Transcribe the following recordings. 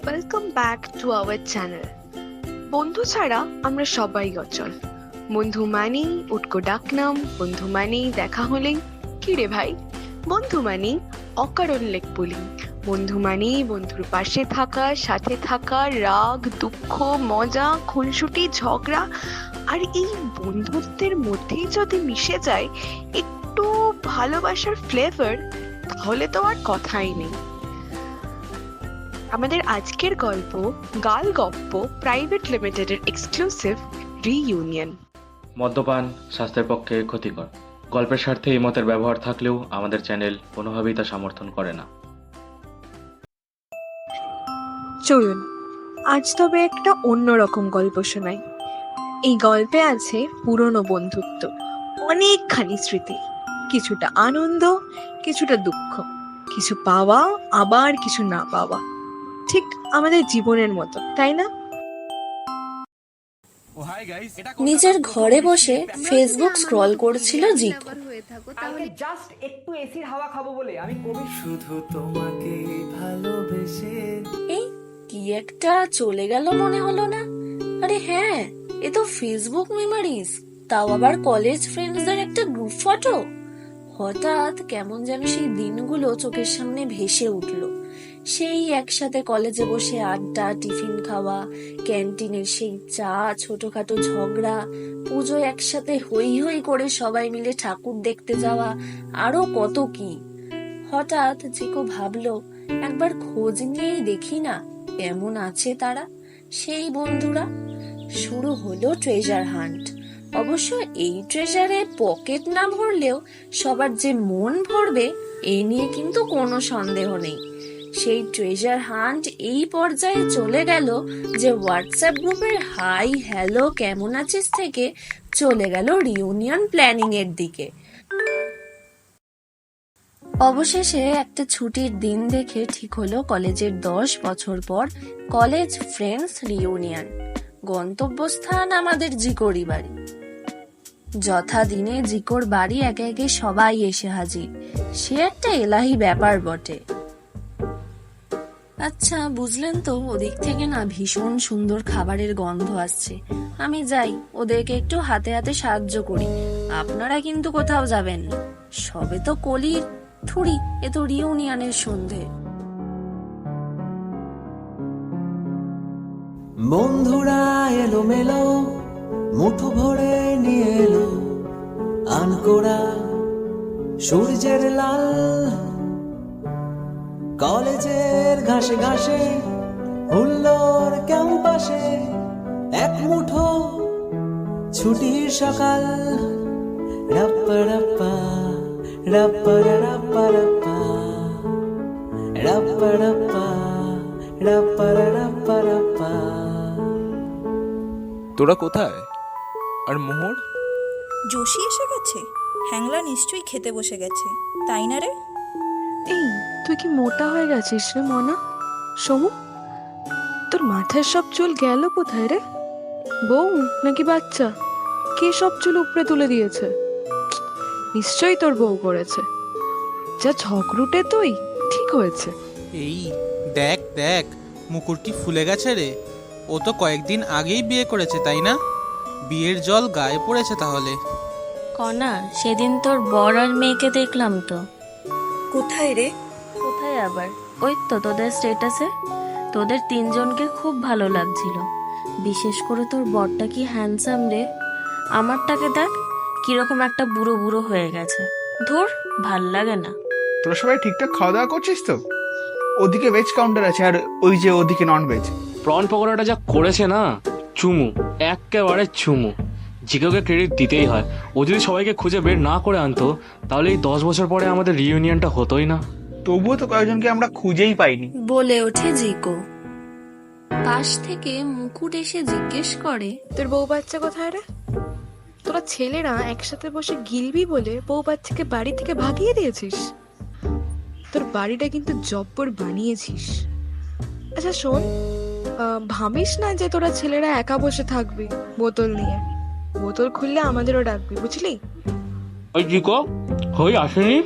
Welcome back to our channel. বন্ধু ছাড়া আমরা সবাই অচল। বন্ধু মানেই উটকো ডাকনাম, বন্ধু মানেই দেখা হলেই কি রে ভাই, বন্ধু মানেই অকারণ লেক পুলিং, বন্ধু মানেই বন্ধুর পাশে থাকা, সাথে থাকা, রাগ দুঃখ মজা খুনসুটি ঝগড়া। আর এই বন্ধুত্বের মধ্যেই যদি মিশে যায় একটু ভালোবাসার ফ্লেভার, তাহলে তো আর কথাই নেই। আমাদের আজকের গল্প গাল গপ্প প্রাইভেট লিমিটেডের এক্সক্লুসিভ রিইউনিয়ন। মদ্যপান স্বাস্থ্যের পক্ষে ক্ষতিকর। গল্পের স্বার্থে এই মতের ব্যবহার থাকলেও আমাদের চ্যানেল কোনোভাবেই তা সমর্থন করে না। চলুন আজ তবে একটা অন্যরকম গল্প শোনাই। এই গল্পে আছে পুরনো বন্ধুত্ব, অনেকখানি স্মৃতি, কিছুটা আনন্দ, কিছুটা দুঃখ, কিছু পাওয়া আবার কিছু না পাওয়া, ঠিক আমাদের জীবনের মতো, তাই না? নিজের ঘরে বসে ফেসবুক স্ক্রল করছিল জিকো। জাস্ট একটু এসির হাওয়া খাবো বলে আমি কবি শুধু তোমাকে ভালোবেসে। এই কি একটা চলে গেল মনে হলো না? আরে হ্যাঁ, এ তো ফেসবুক মেমোরিজ, তাও আবার কলেজ ফ্রেন্ডসদের একটা গ্রুপ ফটো। হঠাৎ কেমন যেন সেই দিনগুলো চোখের সামনে ভেসে উঠলো। সেই একসাথে কলেজে বসে আড্ডা, টিফিন খাওয়া, ক্যান্টিনের সেই চা, ছোটখাটো ঝগড়া, পুজোয় একসাথে হই হই করে সবাই মিলে ঠাকুর দেখতে যাওয়া, আরো কত কি। হঠাৎ জিকো ভাবলো একবার খোঁজ নিয়েই দেখি না কেমন আছে তারা, সেই বন্ধুরা। শুরু হলো ট্রেজার হান্ট। অবশ্য এই ট্রেজারে পকেট না ভরলেও সবার যে মন ভরবে এই নিয়ে কিন্তু কোনো সন্দেহ নেই। সেই ট্রেজার হান্ট এই পর্যায়ে চলে গেল যে হোয়াটসঅ্যাপ গ্রুপের হাই হ্যালো কেমন আছিস থেকে চলে গেল রিউনিয়ন প্ল্যানিং এর দিকে। অবশেষে একটা ছুটির দিন দেখে ঠিক হলো কলেজের 10 বছর পর কলেজ ফ্রেন্ডস রিউনিয়ন। গন্তব্যস্থান আমাদের জিকোরই বাড়ি। যথাদিনে জিকোর বাড়ি একে একে সবাই এসে হাজির। সে একটা এলাহি ব্যাপার বটে। আচ্ছা বুঝলেন তো, ওদিক থেকে না ভীষণ সুন্দর খাবারের গন্ধ আসছে। আমি যাই, ওদেরকে একটু হাতে হাতে সাহায্য করি। আপনারা কিন্তু কোথাও যাবেন না। সবে তো কলির থুড়ি, এ তো রিউনিয়নের সন্ধে। বন্ধুরা এলো মেলো, মুঠো ভরে নিয়ে এলো আনকোড়া সূর্যের লাল। কলেজের ঘাসে ঘাসে হুল্লোর ক্যাম্পাসে এক মুঠো ছুটির সকাল। রাপ্পা রাপ্পা রাপ্পা রাপ্পা রাপ্পা রাপ্পা রাপ্পা রাপ্পা রাপ্পা রাপ্পা। তোরা কোথায়? আর মোহর? যোশী এসে গেছে? হ্যাংলা নিশ্চয়ই খেতে বসে গেছে, তাই না রে? এই তুই কি মোটা হয়ে গেছিস রে মনা? সমু, তোর মাথার সব চুল গেল কোথায় রে? বউ নাকি বাচ্চা? কে সব চুল উপরে তুলে দিয়েছে? নিশ্চয়ই তোর বউ করেছে। যা ঝগড়ুটে তুই, ঠিক হয়েছে। এই দেখ দেখ, মুকুর কি ফুলে গেছে রে। ও তো কয়েকদিন আগেই বিয়ে করেছে, তাই না? বিয়ের জল গায়ে পড়েছে তাহলে। কনা, সেদিন তোর বর আর মেয়েকে দেখলাম তো। কোথায় রে? কোথায় আবার? ওই তো তোদের স্ট্যাটাসে। তোদের তিনজনকে খুব ভালো লাগছিল, বিশেষ করে তোর বরটা কি হ্যান্ডসাম রে। আমারটাকে দেখ, কিরকম একটা বুড়ো বুড়ো হয়ে গেছে। ধুর, ভাল লাগে না। তোরা সবাই ঠিকঠাক খাওয়া দাওয়া করছিস তো? ওদিকে ভেজ কাউন্টার আছে আর ওই যে ওদিকে নন ভেজ। প্রন পকোড়াটা যা করেছে না, চুমু, একেবারে চুমু। জিকোকে ক্রেডিট দিতেই হয়। ও যদি সবাইকে খুঁজে বের না করে আনতো তাহলে এই 10 বছর পরে আমাদের রিইউনিয়নটা হতোই না। তবুও তো কয়েকজনকে আমরা খুঁজেই পাইনি। বলে ওঠে জিকো। পাশ থেকে মুকুট এসে জিজ্ঞেস করে, তোর বউ বাচ্চা কোথায় রে? তোরা ছেলেরা একসাথে বসে গিলবি বলে বউ বাচ্চাকে বাড়ি থেকে ভাগিয়ে দিয়েছিস। তোর বাড়িটা কিন্তু জব্বর বানিয়েছিস। আচ্ছা শোন, ভাবিস না যে তোরা ছেলেরা একা বসে থাকবি বোতল নিয়ে। বোতল খুললে আমাদেরও ডাকবি, বুঝলি? ওই জিকো হই আসেনি?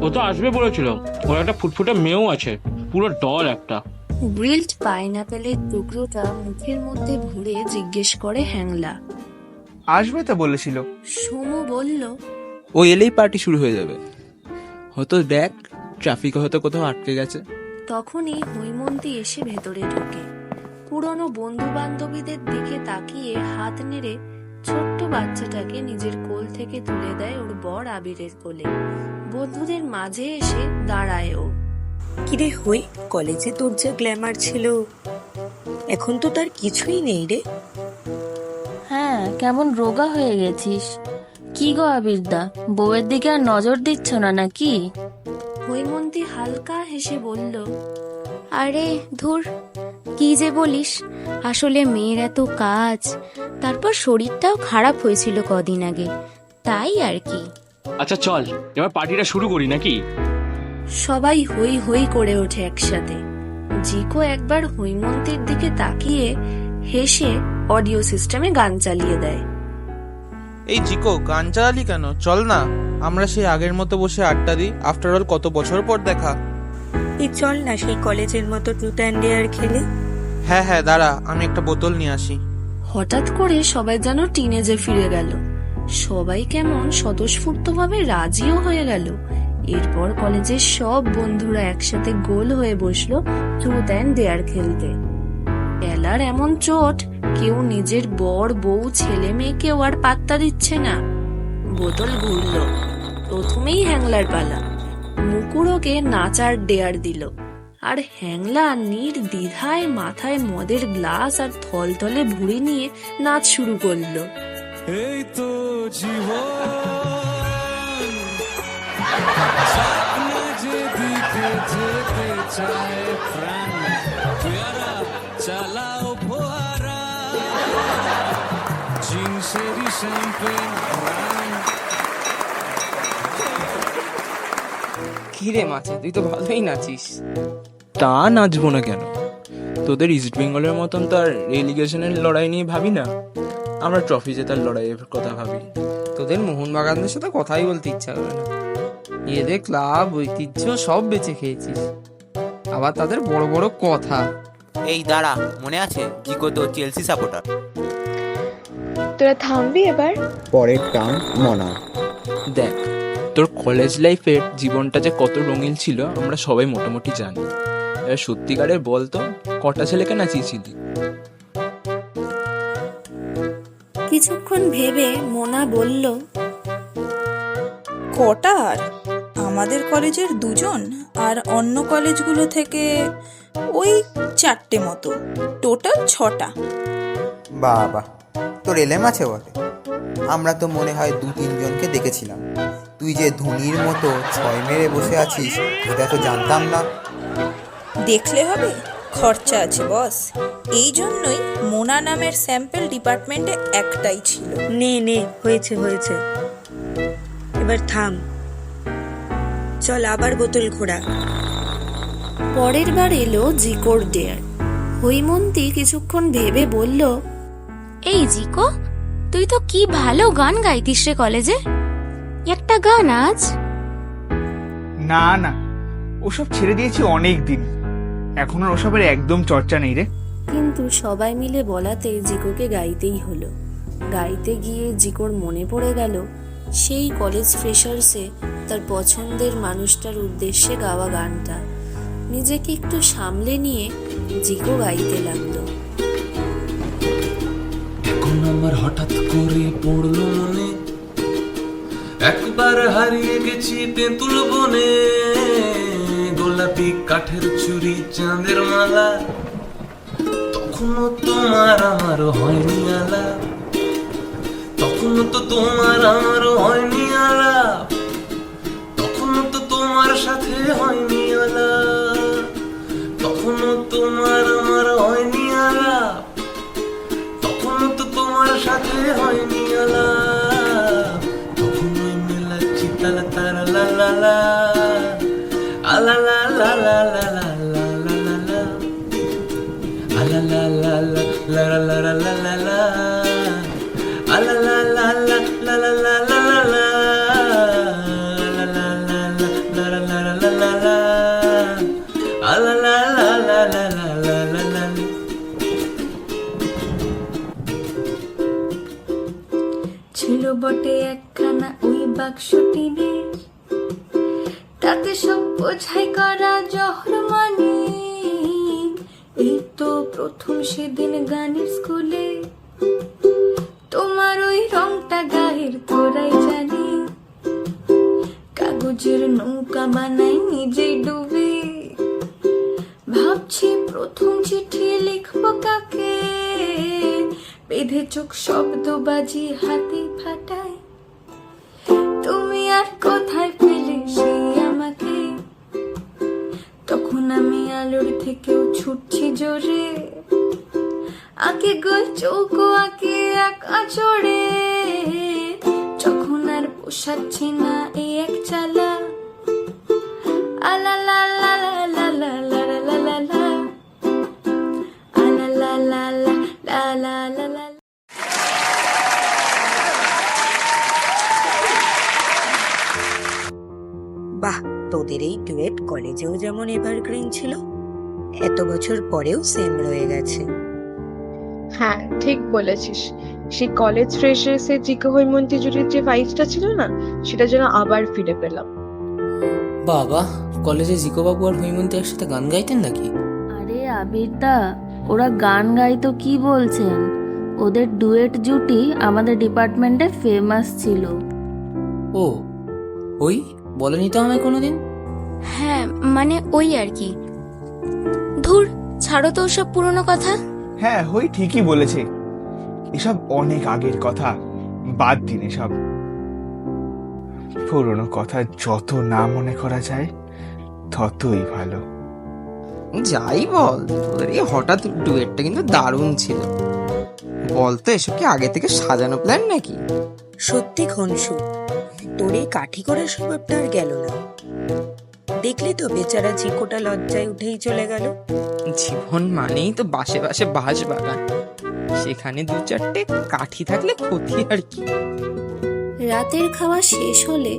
ও তো আসবে বলেছিল। ওর একটা ফুটফুটে মেয়েও আছে, পুরো ডল একটা। গ্রিলড পাইনাপেলের টুকরোটা মুখের মধ্যে ভরে জিজ্ঞেস করে হ্যাংলা। আসবে তো বলেছিল। সমু বলল, ও এলেই পার্টি শুরু হয়ে যাবে। হয়তো দেখ, ট্রাফিকে হয়তো কোথাও আটকে গেছে। তখনই হৈমন্তী এসে ভেতরে ঢোকে। পুরনো বন্ধু বান্ধবীদের দিকে তাকিয়ে হাত নেড়ে ছোট্ট বাচ্চাটাকে নিজের কোল থেকে তুলে দেয় ওর বর আবিরের কোলে। বন্ধুদের মাঝে এসে দাঁড়ায় ও। কিরে হই, কলেজে তোর যা গ্ল্যামার ছিল এখন তো তার কিছুই নেই রে। হ্যাঁ, কেমন রোগা হয়ে গেছিস। কি গো আবিরদা, বউয়ের দিকে আর নজর দিচ্ছ না নাকি? হৈমন্তী হালকা হেসে বলল, আরে ধুর, কি যে বলিস, আসলে মেয়ের এত কাজ, তারপর শরীরটাও খারাপ হয়েছিল কদিন আগে, তাই আর কি। আচ্ছা চল, এবার পার্টিটা শুরু করি নাকি? সবাই হই হই করে ওঠে একসাথে। জিকো একবার হৈমন্তীর দিকে তাকিয়ে হেসে অডিও সিস্টেমে গান চালিয়ে দেয়। এই জিকো, গান চালালি কেন? চল না, আমরা সেই আগের মতো বসে আড্ডা দিই। আফটার অল কত বছর পর দেখা। এই চল না সেই কলেজের মতো ট্রুথ অ্যান্ড ডেয়ার খেলে। হ্যাঁ হ্যাঁ, দাঁড়া, আমি একটা বোতল নিয়ে আসি। হঠাৎ করে সবাই যেন টিনেজে ফিরে গেল। সবাই কেমন স্বতঃস্ফূর্তভাবে রাজিও হয়ে গেল। এরপর কলেজের সব বন্ধুরা একসাথে গোল হয়ে বসলো ট্রুথ অ্যান্ড ডেয়ার খেলতে। এলার এমন চোট, কেউ নিজের বর বউ ছেলে মেয়েকেও আর পাত্তা দিচ্ছে না। বোতল ঘুরল। প্রথমেই হ্যাংলার পালা। মুকুরোকে নাচার ডেয়ার দিল, আর হ্যাংলা নির্দ্বিধায় মাথায় মদের গ্লাস আর থলথলে ভুঁড়ি নিয়ে নাচ শুরু করলো। এই তো জীবন, যেদিকে যেতে চায় প্রাণ, পেয়ারা চালাও ফোয়ারা, জিন্সেরই শ্যাম্পেন রান। কিরে মাছে, তুই তো ভালোই নাচিস। তা নাচবো না কেন? তোদের ইস্ট বেঙ্গলের মতন তো আর রেলিগেশনের লড়াই নিয়ে ভাবি না, আমরা ট্রফি জেতার লড়াইয়ের কথা ভাবি। তোদের মোহনবাগানদের সাথে কথাই বলতে ইচ্ছা করে না। এদের ক্লাব ঐতিহ্য সব বেঁচে খেয়েছিস, আবার তাদের বড় বড় কথা। এই দাঁড়া, মনে আছে জিকো তো চেলসি সাপোর্টার। তোরা থামবি এবার? পরের টার্ম মনা। দেখ, তোর কলেজ লাইফের জীবনটা যে কত রঙিন ছিল আমরা সবাই মোটামুটি জানি। এবার সত্যিকারের বল তো, কটা ছেলেকে নাচিয়েছিলি? কিছুক্ষণ ভেবে মোনা বলল, কটা? আর আমাদের কলেজের 2জন, আর অন্য কলেজগুলো থেকে ওই 4টে মতো, টোটাল 6টা। বাবা, তোর এলেম আছে বটে। আমরা তো মনে হয় 2-3 জনকে দেখেছিলাম। তুই যে ধোনির মতো 6 মেরে বসে আছিস এটা তো জানতাম না। দেখলে হবে, খরচা আছে বস। এই জন্যই মোনা নামের স্যাম্পল ডিপার্টমেন্টে একটাই ছিল। নে নে, হয়েছে হয়েছে, এবার থাম, চল আবার বোতল ঘোরা। পরের বার এলো জিকোর ডেয়ার। হৈমন্তী কিছুক্ষণ ভেবে বলল, এই জিকো, তুই তো কি ভালো গান গাইতিস রে কলেজে, একটা গান আজ। না না, ওসব ছেড়ে দিয়েছি অনেক দিন, এখন আর ওসবের একদম চর্চা নেই রে। কিন্তু সবাই মিলে বলাতে জিকোকে গাইতেই হলো। গাইতে গিয়ে জিকোর মনে পড়ে গেল সেই কলেজ ফ্রেশার্সে তার পছন্দের মানুষটার উদ্দেশ্যে গাওয়া গানটা। নিজেকে একটু সামলে নিয়ে জিকো গাইতে লাগলো। এখন আমার হঠাৎ করে পড়লো মনে, একবার হারিয়ে গেছি তেঁতুল বনে, গোলাপি কাঠের চুড়ি চাঁদের মালা, তখনও তোমার আমার হয়নি আলাপ, তখনও তো তোমার আমার হয়নি আলাপ, তখনও তো তোমার সাথে হয়নি আলাপ, তখনও তোমার আমার হয়নি আলাপ, তখনও তো তোমার সাথে হয়নি আলাপ, তখনও মেলাচ্ছি তালা তারা লা লা লা, আলা লা লা লা লা লা লা লা লা লা, আলা লা লা লা লা লা লা লা লা লা, আলা লা লা লা লা লা লা লা লা লা, আলা লা লা লা লা লা লা লা লা, আলা লা লা লা লা লা বটে একখানা ওই বাক্স টিনে, তাতে সব বোঝাই করা জহর মানে। এই তো প্রথম সেদিন গানের স্কুলে, তোমার ওই রংটা গায়ের তোরাই জানি। কাগজের নৌকা বানাই নিজেই ডুবে, ভাবছি প্রথম চিঠি লিখবো কাকে। বেঁধে চোখ শব্দ বাজি হাতে ফাটায়, তুমি আর কোথায় পেলে সেই আমাকে। তখন আমি আলোর থেকেও ছুটছি জোরে, আঁকে গোল চৌকো আঁকে একা চড়ে। যখন আর পোষাচ্ছে না এই এক চালা, আলা লা লা লা লা লা লা লা লা লা, আলা লা লা লা লা লা লা লা। বাহ, তোদের এই ডুয়েট কলেজেও যেমন এভারগ্রিন ছিল, এত বছর পরেও সেম রয়ে গেছে। হ্যাঁ, ঠিক বলেছিস। সেই কলেজ ফ্রেশার্সে জিকো হৈমন্তী জুটির যে ভাইবসটা ছিল না, সেটা যেন আবার ফিরে পেলাম। বাবা, কলেজে জিকো বাবু আর হৈমন্তী একসাথে গান গাইতেন নাকি? আরে আবিরদা, ওরা গান গাইতো কি বলছেন? ওদের ডুয়েট জুটি আমাদের ডিপার্টমেন্টে ফেমাস ছিল। ও, ওই বলেনি তো আমায় কোনোদিন। হ্যাঁ, মানে ওই আর কি। ধুর, ছাড়ো তো ওসব পুরনো কথা। হ্যাঁ, হই ঠিকই বলেছে, এসব অনেক আগের কথা, বাদ দিন এসব। পুরনো কথা যত না মনে করা যায় ততই ভালো। যাই বল, তোদের এই হঠাৎ ডুয়েটটা কিন্তু দারুণ ছিল। বলতো এসব কি আগে থেকে সাজানো প্ল্যান নাকি? সত্যি খনসু, তোর এই কাঠি করার স্বভাবটা আর গেল না। দেখলি তো বেচারা জিকোটা লজ্জায় উঠেই চলে গেল। জীবন মানেই তো বাসে বাসে বাঁশ বাগান, সেখানে দু চারটে কাঠি থাকলে ক্ষতি আর কি। রাতের খাওয়া শেষ হলে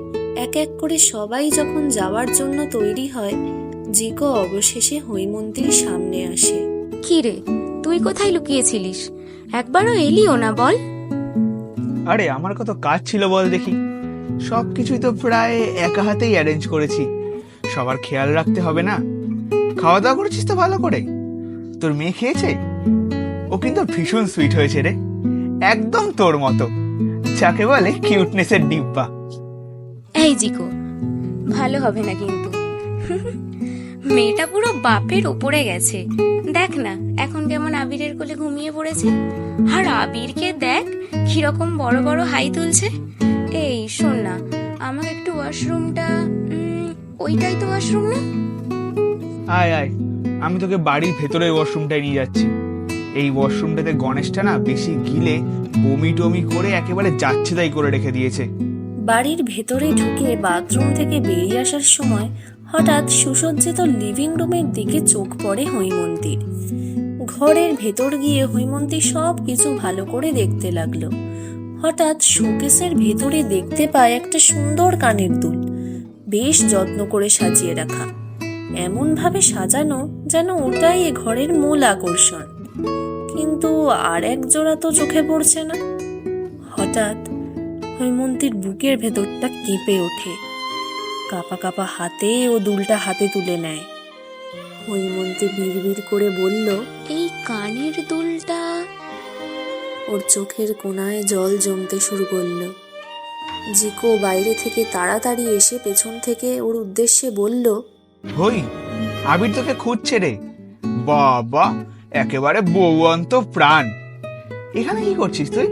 এক এক করে সবাই যখন যাওয়ার জন্য তৈরি হয়, জিকো অবশেষে হৈমন্তীর সামনে আসে। কি রে, তুই কোথায় লুকিয়েছিলিস? একবারও এলিও না বল। আরে আমার কত কাজ ছিল বল দেখি, সবকিছুই তো প্রায় একা হাতেই অ্যারেঞ্জ করেছি। সবার খেয়াল রাখতে হবে না? খাওয়া দাওয়া করেছিস তো ভালো করে? তোর মেয়ে খেয়েছে? ও কিন্তু ভীষণ সুইট হয়েছে রে, একদম তোর মতো, যাকে বলে কিউটনেসের ডিব্বা। এই জিকো, ভালো হবে না কিন্তু। মেয়েটা পুরো বাপের ওপরে গেছে। দেখ না এখন কেমন আবিরের কোলে ঘুমিয়ে পড়েছে। আর আবিরকে দেখ কিরকম বড় বড় হাই তুলছে। এই শোন না, আমাকে একটু ওয়াশরুমটা, ওইটাই তো ওয়াশরুম না? আয় আয়, আমি তোকে বাড়ির ভেতরে ওয়াশরুমটাই নিয়ে যাচ্ছি। এই ওয়াশরুমটাতে গণেশটা না বেশি গিলে বমি টমি করে একেবারে যাচ্ছে তাই করে রেখে দিয়েছে। বাড়ির ভেতরে ঢুকে বাথরুম থেকে বেরিয়ে আসার সময় হঠাৎ সুসজ্জিত লিভিং রুমের দিকে চোখ পড়ে হৈমন্তীর। ঘরের ভেতর গিয়ে হৈমন্তী সব কিছু ভালো করে দেখতে লাগলো। হঠাৎ শোকেসের ভেতরে দেখতে পায় একটা সুন্দর কানের দুল, বেশ যত্ন করে সাজিয়ে রাখা, এমন ভাবে সাজানো যেন ওটাই এ ঘরের মূল আকর্ষণ। কিন্তু আর এক জোড়া তো চোখে পড়ছে না। হঠাৎ হৈমন্তীর বুকের ভেতরটা কেঁপে ওঠে। কাপা কাপা হাতে ও দুলটা হাতে তুলে নেয়। হৈমন্তী বিড়বিড় করে বলল, এই কানের দুলটা। ওর চোখের কোণায় জল জমতে শুরু করলো। জিকো বাইরে থেকে তাড়াতাড়ি এসে পেছন থেকে ওর উদ্দেশ্যে বলল, হই, আবির তোকে খুঁজছে রে। বাবা, একেবারে বউন্ত প্রাণ। এখানে কি করছিস তুই?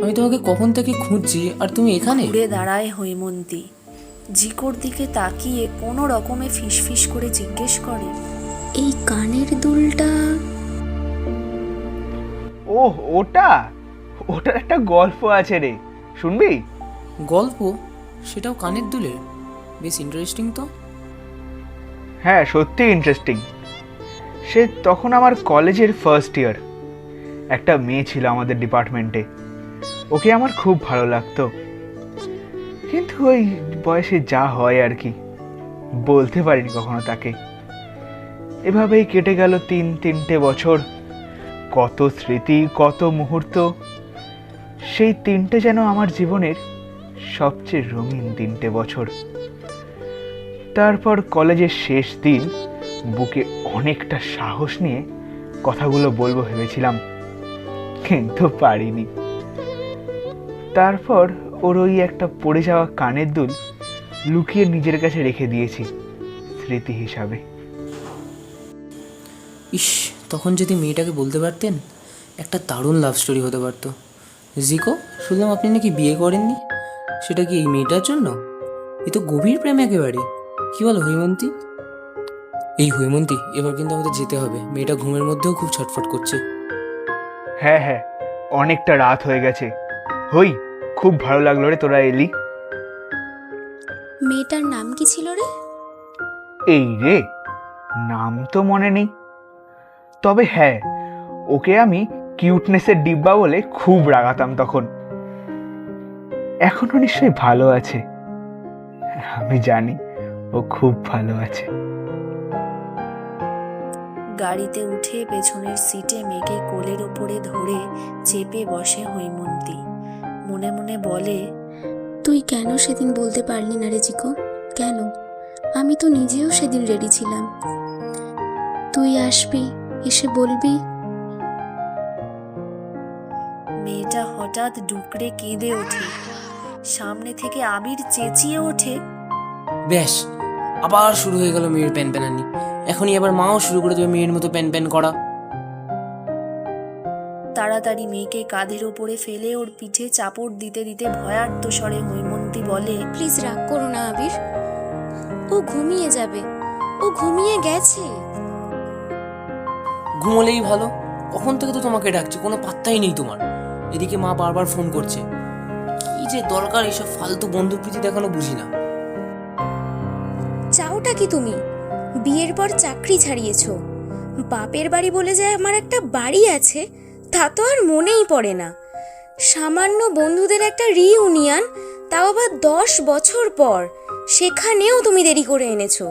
আমি তোমাকে কখন থেকে খুঁজছি আর তুমি এখানে? ঘুরে দাঁড়ায় হৈমন্তী, জিকোর দিকে তাকিয়ে কোনো রকমে ফিসফিস করে জিজ্ঞেস করে, এই কানের দুলটা? ওহ, ওটার একটা গল্প আছে রে, শুনবি? গল্প? সেটাও কানের দুলের? বেশ ইন্টারেস্টিং তো। হ্যাঁ, সত্যি ইন্টারেস্টিং। সে তখন আমার কলেজের ফার্স্ট ইয়ার। একটা মেয়ে ছিল আমাদের ডিপার্টমেন্টে, ওকে আমার খুব ভালো লাগতো। কিন্তু ওই বয়সে যা হয় আর কি, বলতে পারিনি কখনো তাকে। এভাবেই কেটে গেল তিনটে বছর। কত স্মৃতি, কত মুহূর্ত। সেই 3টে যেন আমার জীবনের সবচেয়ে রঙিন 3টে বছর। তারপর কলেজের শেষ দিন বুকে অনেকটা সাহস নিয়ে কথাগুলো বলবো ভেবেছিলাম, কিন্তু পারিনি। তারপর ওর ওই একটা পড়ে যাওয়া কানের দুল লুকিয়ে নিজের কাছে রেখে দিয়েছি স্মৃতি হিসাবে। ইস, তখন যদি মেয়েটাকে বলতে পারতেন, একটা দারুণ লাভ স্টোরি হতে পারতো। জিকো, শুনলাম আপনি নাকি বিয়ে করেননি, সেটা কি এই মেয়েটার জন্য? এ তো গভীর প্রেম একেবারে। কি বলো হৈমন্তী? এই হৈমন্তী, এবার কিন্তু আমাদের যেতে হবে। মেয়েটা ঘুমের মধ্যেও খুব ছটফট করছে। হ্যাঁ হ্যাঁ, অনেকটা রাত হয়ে গেছে। হই, খুব ভালো লাগলো রে তোরা এলি। মেয়েটার নাম কি ছিল রে? এই রে, নাম তো মনে নেই, তবে হ্যাঁ, ওকে আমি কিউটনেসের ডিব্বা বলে খুব রাগাতাম তখন। এখনো নিশ্চয়ই ভালো আছে, আমি জানি ও খুব ভালো আছে। গাড়িতে উঠে পেছনের সিটে মেয়েকে কোলের ওপরে ধরে চেপে বসে হৈমন্তী। মনে মনে বলে, তুই কেন সেদিন বলতে পারলি না রে জিকো? কেন? আমি তো নিজেও সেদিন রেডি ছিলাম। তুই আসবি, এসে বলবি। মেয়েটা হঠাৎ ডুকরে কেঁদে ওঠে। সামনে থেকে আবির চেঁচিয়ে ওঠে, ব্যাস, আবার শুরু হয়ে গেল মেয়ের প্যান প্যানানি। এখনই আবার মাও শুরু করে দেবে মেয়ের মতো প্যান প্যান করা। তাড়াতাড়ি মেয়েকে কাঁধের ওপরে ফেলে ওর পিঠে চাপড় দিতে দিতে ভয়ার্ত স্বরে হৈমন্তী বলে, প্লিজ রাগ করো না আবির, ও ঘুমিয়ে যাবে, ও ঘুমিয়ে গেছে। ঘুমোলেই ভালো, কখন থেকে তো তোমাকে ডাকছে, কোনো পাত্তাই নেই তোমার। এদিকে মা বারবার ফোন করছে। কি যে দরকার এইসব ফালতু বন্ধুপ্রীতি দেখানো, বুঝি না। চাওটা কি তুমি? বিয়ের পর চাকরি ছাড়িয়েছো, বাপের বাড়ি বলে যে আমার একটা বাড়ি আছে তা তো আর মনেই পড়ে না। সামান্য বন্ধুদের একটা রিইউনিয়ন, তাও আবার 10 বছর পর, সেখানেও তুমি দেরি করে এনেছো।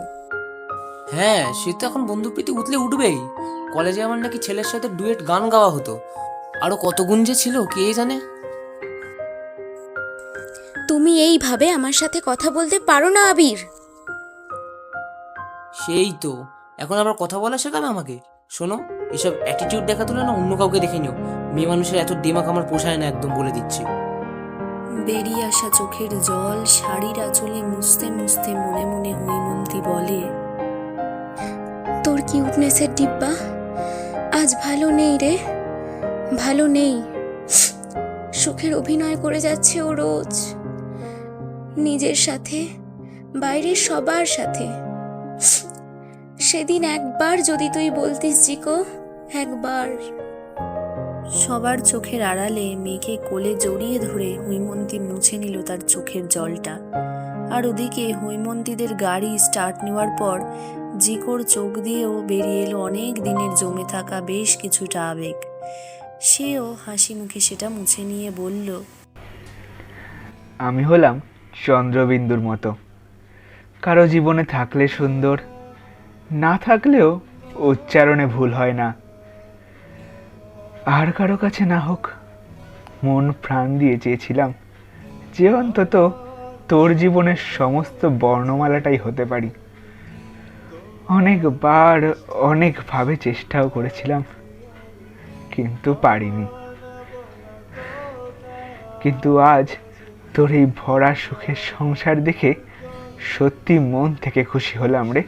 হ্যাঁ, সে তো এখন বন্ধুপ্রীতি উঠলে উঠবেই। কলেজে আমার নাকি ছেলের সাথে ডুয়েট গান গাওয়া হতো, আরো কত গুণ যে ছিল কে জানে। তুমি এইভাবে আমার সাথে কথা বলতে পারো না আবির। সেই তো, এখন আবার কথা বলা শেখাবে আমাকে। শোনো, এসব অ্যাটিটিউড দেখা তুলে না অন্য কাউকে দেখে নিও। মেয়ে মানুষের এত দিমাগ আমার পোষায় না, একদম বলে দিচ্ছি। বেরিয়ে আসা চোখের জল শাড়ির আঁচলে মুছতে মুছতে মনে মনে হৈমন্তী বলে, তোর কিউটনেসের ডিব্বা আজ ভালো নেই রে, ভালো নেই। সুখের অভিনয় করে যাচ্ছে ও রোজ, নিজের সাথে, বাইরের সবার সাথে। সেদিন একবার যদি তুই বলতিস জিকো, একবার। সবার চোখের আড়ালে মেয়েকে কোলে জড়িয়ে ধরে হৈমন্তী মুছে নিল তার চোখের জলটা। আর ওদিকে হৈমন্তীদের গাড়ি স্টার্ট নেওয়ার পর জিকোর চোখ দিয়েও বেরিয়ে এলো অনেক দিনের জমে থাকা বেশ কিছুটা আবেগ। সেও হাসি মুখে সেটা মুছে নিয়ে বলল, আমি হলাম চন্দ্রবিন্দুর মতো, কারো জীবনে থাকলে সুন্দর, না থাকলেও উচ্চারণে ভুল হয় না। আর কারো কাছে না হোক, মন প্রাণ দিয়ে চেয়েছিলাম যে অন্তত তোর জীবনের সমস্ত বর্ণমালাটাই হতে পারি। অনেকবার অনেকভাবে চেষ্টাও করেছিলাম, কিন্তু পারিনি। কিন্তু আজ তোর এই ভরা সুখের সংসার দেখে সত্যি মন থেকে খুশি হলাম রে।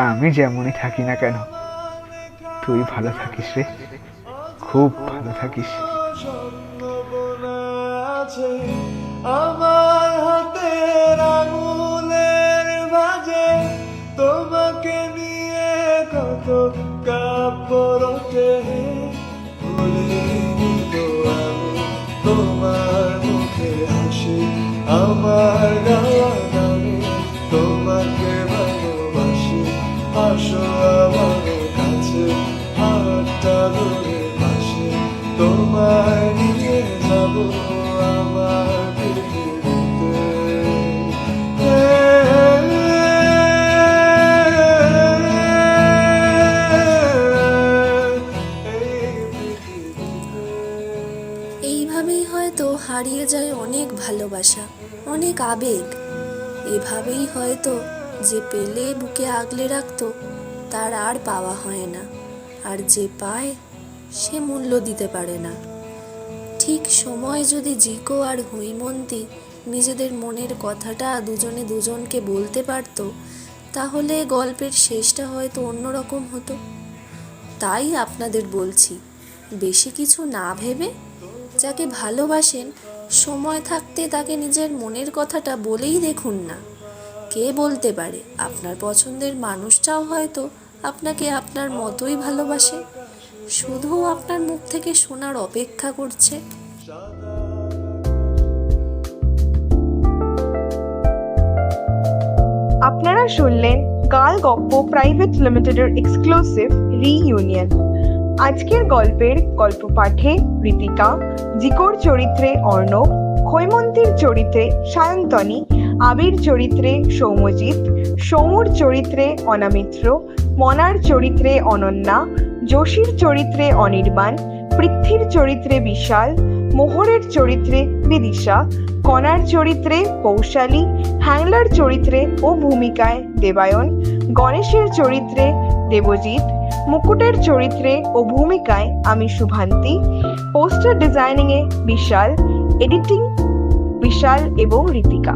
আমি যেমনই থাকি না কেন, তুই ভালো থাকিস রে, খুব ভালো থাকিস। আমার হাতের আঙুলের মাঝে তোমাকে নিয়ে কত কাপড়ে ভুলিনি তো আমি তোমার মুখে হাসি, আমার গাওয়া গানে তোমাকে ভালোবাসি। আসো আমার কাছে, হাতটা ধরে পাশে, তোমায় নিয়ে যাবো আমার এইভাবে হারিয়ে যায় অনেক ভালোবাসা, অনেক আবেগ। এভাবেই হয়তো যে পেলে বুকে আগলে রাখতো তার আর পাওয়া হয় না, আর যে পায় সে মূল্য দিতে পারে না। ঠিক সময় যদি জিকো আর হৈমন্তী নিজেদের মনের কথাটা দুজনে দুজনকে বলতে পারতো, তাহলে গল্পের শেষটা হয়তো অন্যরকম হতো। তাই আপনাদের বলছি, বেশি কিছু না ভেবে যাকে ভালোবাসেন সময় থাকতে তাকে নিজের মনের কথাটা বলেই দেখুন না। কে বলতে পারে আপনার পছন্দের মানুষটাও হয়তো আপনাকে আপনার মতোই ভালোবাসে, শুধু আপনার মুখ থেকে শোনার অপেক্ষা করছে। আপনারা শুনলেন গাল গপ্প প্রাইভেট লিমিটেডের এক্সক্লুসিভ রিইউনিয়ন। আজকের গল্পের গল্প পাঠে ঋতিকা, জিকোর চরিত্রে অর্ণব, হৈমন্তীর চরিত্রে সায়ন্তনী, আবির চরিত্রে সৌম্যজিৎ, সৌমুর চরিত্রে অনামিত্র, মনার চরিত্রে অনন্যা, যোশীর চরিত্রে অনির্বাণ, পৃথ্বীর চরিত্রে বিশাল, মোহরের চরিত্রে বিদিশা, কণার চরিত্রে কৌশালী, হ্যাংলার চরিত্রে ও ভূমিকায় দেবায়ন, গণেশের চরিত্রে দেবজিৎ, মুকুটের চরিত্রে ও ভূমিকায় আমি শুভান্তি, পোস্টার ডিজাইনিংয়ে বিশাল, এডিটিং বিশাল এবং ঋতিকা।